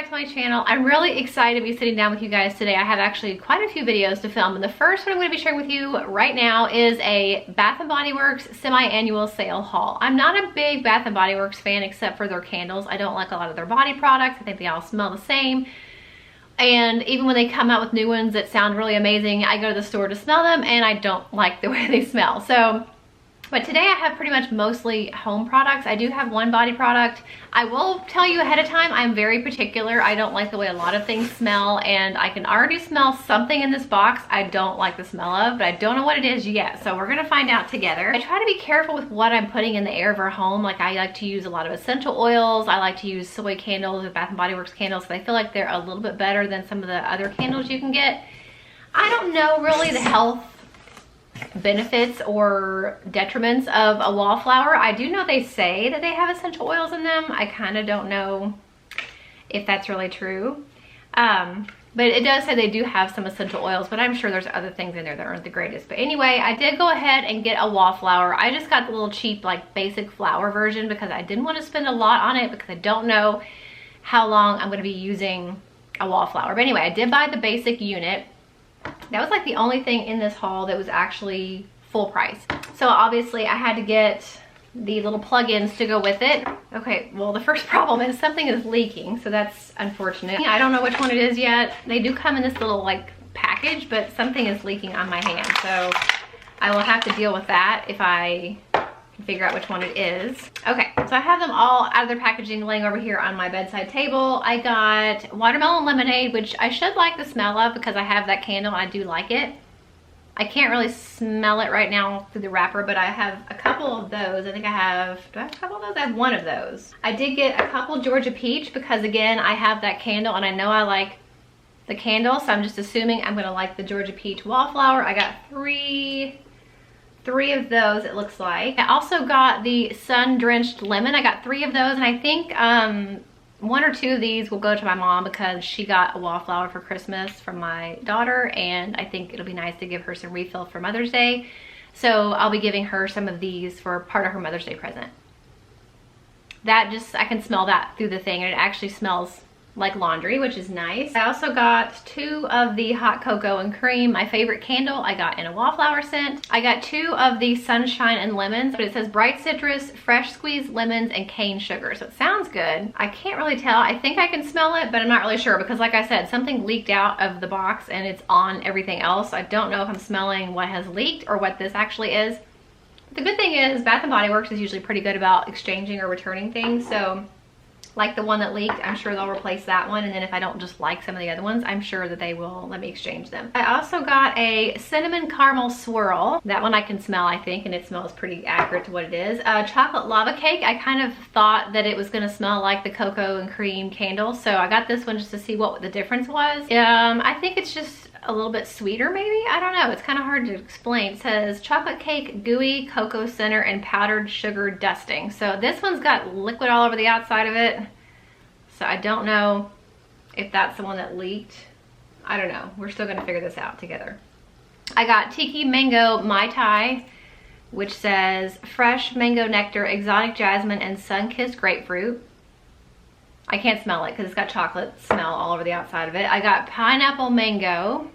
back to my channel. I'm really excited to be sitting down with you guys today. I have actually quite a few videos to film, and the first one I'm going to be sharing with you right now is a Bath & Body Works semi-annual sale haul. I'm not a big Bath & Body Works fan except for their candles. I don't like a lot of their body products. I think they all smell the same. And even when they come out with new ones that sound really amazing, I go to the store to smell them and I don't like the way they smell. But today I have pretty much mostly home products. I do have one body product. I will tell you ahead of time, I'm very particular. I don't like the way a lot of things smell, and I can already smell something in this box I don't like the smell of, but I don't know what it is yet. So we're gonna find out together. I try to be careful with what I'm putting in the air of our home. Like, I like to use a lot of essential oils. I like to use soy candles or Bath & Body Works candles, because I feel like they're a little bit better than some of the other candles you can get. I don't know really the health benefits or detriments of a wallflower. I do know they say that they have essential oils in them. I kind of don't know if that's really true. But it does say they do have some essential oils, but I'm sure there's other things in there that aren't the greatest. But anyway, I did go ahead and get a wallflower. I just got the little cheap, like, basic flower version because I didn't want to spend a lot on it because I don't know how long I'm going to be using a wallflower. But anyway, I did buy the basic unit. That was like the only thing in this haul that was actually full price. So obviously I had to get the little plug-ins to go with it. Okay, well, the first problem is something is leaking, so that's unfortunate. I don't know which one it is yet. They do come in this little, like, package, but something is leaking on my hand. So I will have to deal with that if I can figure out which one it is. Okay, so I have them all out of their packaging laying over here on my bedside table. I got watermelon lemonade, which I should like the smell of because I have that candle and I do like it. I can't really smell it right now through the wrapper, but I have a couple of those. I think I have, do I have a couple of those? I have one of those. I did get a couple Georgia peach because, again, I have that candle and I know I like the candle, so I'm just assuming I'm gonna like the Georgia peach wallflower. I got three of those, it looks like. I also got the sun-drenched lemon. I got 3 of those, and I think 1 or 2 of these will go to my mom because she got a wallflower for Christmas from my daughter, and I think it'll be nice to give her some refill for Mother's Day. So I'll be giving her some of these for part of her Mother's Day present. That just, I can smell that through the thing, and it actually smells like laundry, which is nice. I also got 2 of the hot cocoa and cream, my favorite candle I got in a wallflower scent. I got 2 of the sunshine and lemons, but it says bright citrus, fresh squeezed lemons, and cane sugar, so it sounds good. I can't really tell. I think I can smell it, but I'm not really sure because, like I said, something leaked out of the box and it's on everything else. I don't know if I'm smelling what has leaked or what this actually is. The good thing is Bath & Body Works is usually pretty good about exchanging or returning things, so like the one that leaked, I'm sure they'll replace that one, and then if I don't just like some of the other ones, I'm sure that they will let me exchange them. I also got a cinnamon caramel swirl. That one I can smell, I think, and it smells pretty accurate to what it is. Chocolate lava cake. I kind of thought that it was gonna smell like the cocoa and cream candle, so I got this one just to see what the difference was. I think it's just a little bit sweeter, maybe? I don't know. It's kind of hard to explain. It says chocolate cake, gooey, cocoa center, and powdered sugar dusting. So this one's got liquid all over the outside of it. So I don't know if that's the one that leaked. I don't know. We're still gonna figure this out together. I got Tiki Mango Mai Tai, which says fresh mango nectar, exotic jasmine, and sun-kissed grapefruit. I can't smell it because it's got chocolate smell all over the outside of it. I got pineapple mango,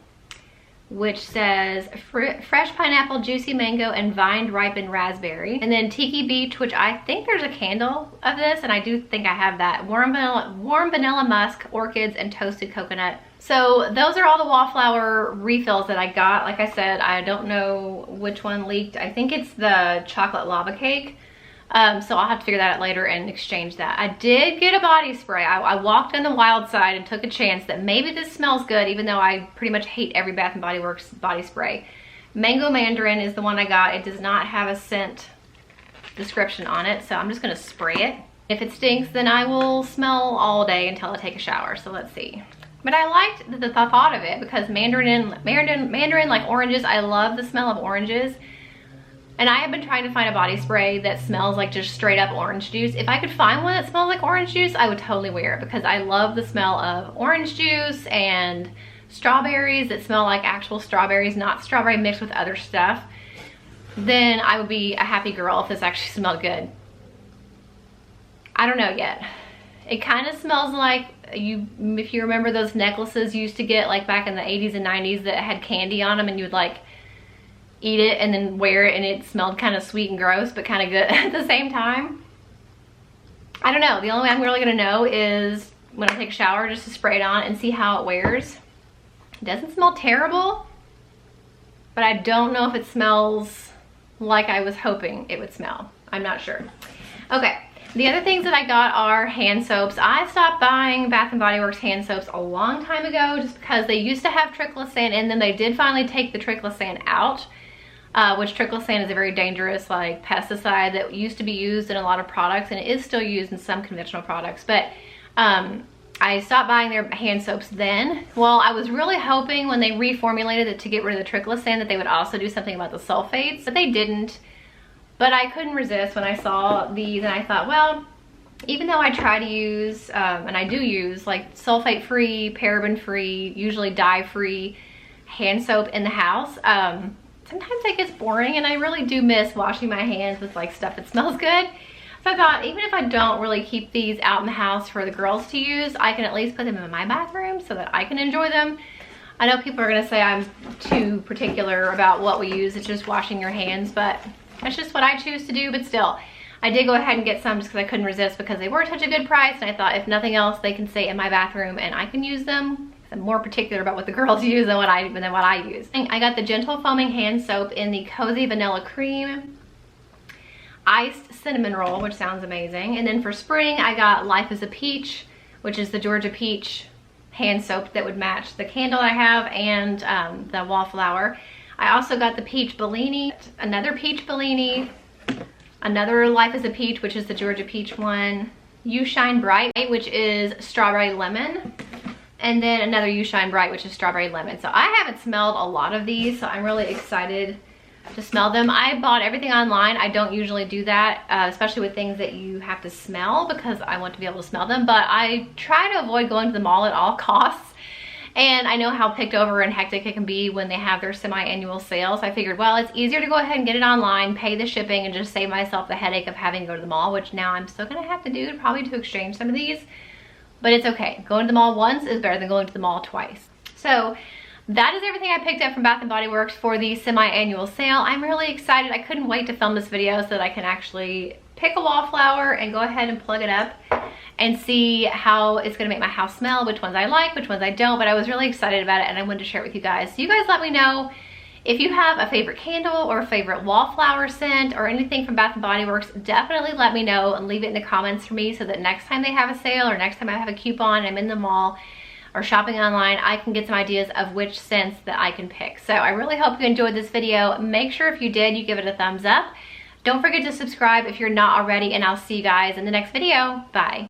which says fresh pineapple, juicy mango, and vine ripened raspberry. And then Tiki Beach, which I think there's a candle of this, and I do think I have that. Warm vanilla musk, orchids, and toasted coconut. So those are all the wallflower refills that I got. Like I said, I don't know which one leaked. I think it's the chocolate lava cake. So I'll have to figure that out later and exchange that. I did get a body spray. I walked on the wild side and took a chance that maybe this smells good, even though I pretty much hate every Bath & Body Works body spray. Mango Mandarin is the one I got. It does not have a scent description on it, so I'm just gonna spray it. If it stinks, then I will smell all day until I take a shower, so let's see. But I liked the thought of it because mandarin like oranges, I love the smell of oranges. And I have been trying to find a body spray that smells like just straight up orange juice. If I could find one that smells like orange juice, I would totally wear it because I love the smell of orange juice and strawberries that smell like actual strawberries, not strawberry mixed with other stuff. Then I would be a happy girl if this actually smelled good. I don't know yet. It kind of smells like if you remember those necklaces you used to get like back in the 80s and 90s that had candy on them, and you would like eat it and then wear it and it smelled kind of sweet and gross but kind of good at the same time. I don't know. The only way I'm really gonna know is when I take a shower, just to spray it on and see how it wears. It doesn't smell terrible, but I don't know if it smells like I was hoping it would smell. I'm not sure. Okay, the other things that I got are hand soaps. I stopped buying Bath & Body Works hand soaps a long time ago just because they used to have triclosan in them. They did finally take the triclosan out, which triclosan is a very dangerous like pesticide that used to be used in a lot of products, and it is still used in some conventional products. But I stopped buying their hand soaps then. Well, I was really hoping when they reformulated it to get rid of the triclosan that they would also do something about the sulfates, but they didn't. But I couldn't resist when I saw these, and I thought, well, even though I try to use, and I do use like sulfate-free, paraben-free, usually dye-free hand soap in the house, sometimes it gets boring, and I really do miss washing my hands with like stuff that smells good. So I thought, even if I don't really keep these out in the house for the girls to use, I can at least put them in my bathroom so that I can enjoy them. I know people are gonna say I'm too particular about what we use. It's just washing your hands, but that's just what I choose to do. But still, I did go ahead and get some just because I couldn't resist, because they were such a good price, and I thought if nothing else, they can stay in my bathroom and I can use them. I'm more particular about what the girls use than what I use. I got the Gentle Foaming Hand Soap in the Cozy Vanilla Cream Iced Cinnamon Roll, which sounds amazing. And then for spring, I got Life is a Peach, which is the Georgia Peach hand soap that would match the candle I have, and the Wallflower. I also got the Peach Bellini, another Peach Bellini, another Life is a Peach, which is the Georgia Peach one, You Shine Bright, which is Strawberry Lemon, and then another You Shine Bright, which is Strawberry Lemon. So I haven't smelled a lot of these, so I'm really excited to smell them. I bought everything online. I don't usually do that, especially with things that you have to smell, because I want to be able to smell them, but I try to avoid going to the mall at all costs. And I know how picked over and hectic it can be when they have their semi-annual sales. I figured, well, it's easier to go ahead and get it online, pay the shipping, and just save myself the headache of having to go to the mall, which now I'm still gonna have to do, probably to exchange some of these. But it's okay. Going to the mall once is better than going to the mall twice. So that is everything I picked up from Bath & Body Works for the semi-annual sale. I'm really excited. I couldn't wait to film this video so that I can actually pick a wallflower and go ahead and plug it up and see how it's gonna make my house smell, which ones I like, which ones I don't. But I was really excited about it, and I wanted to share it with you guys. So you guys let me know if you have a favorite candle or a favorite wallflower scent or anything from Bath & Body Works. Definitely let me know and leave it in the comments for me, so that next time they have a sale or next time I have a coupon and I'm in the mall or shopping online, I can get some ideas of which scents that I can pick. So I really hope you enjoyed this video. Make sure if you did, you give it a thumbs up. Don't forget to subscribe if you're not already, and I'll see you guys in the next video. Bye.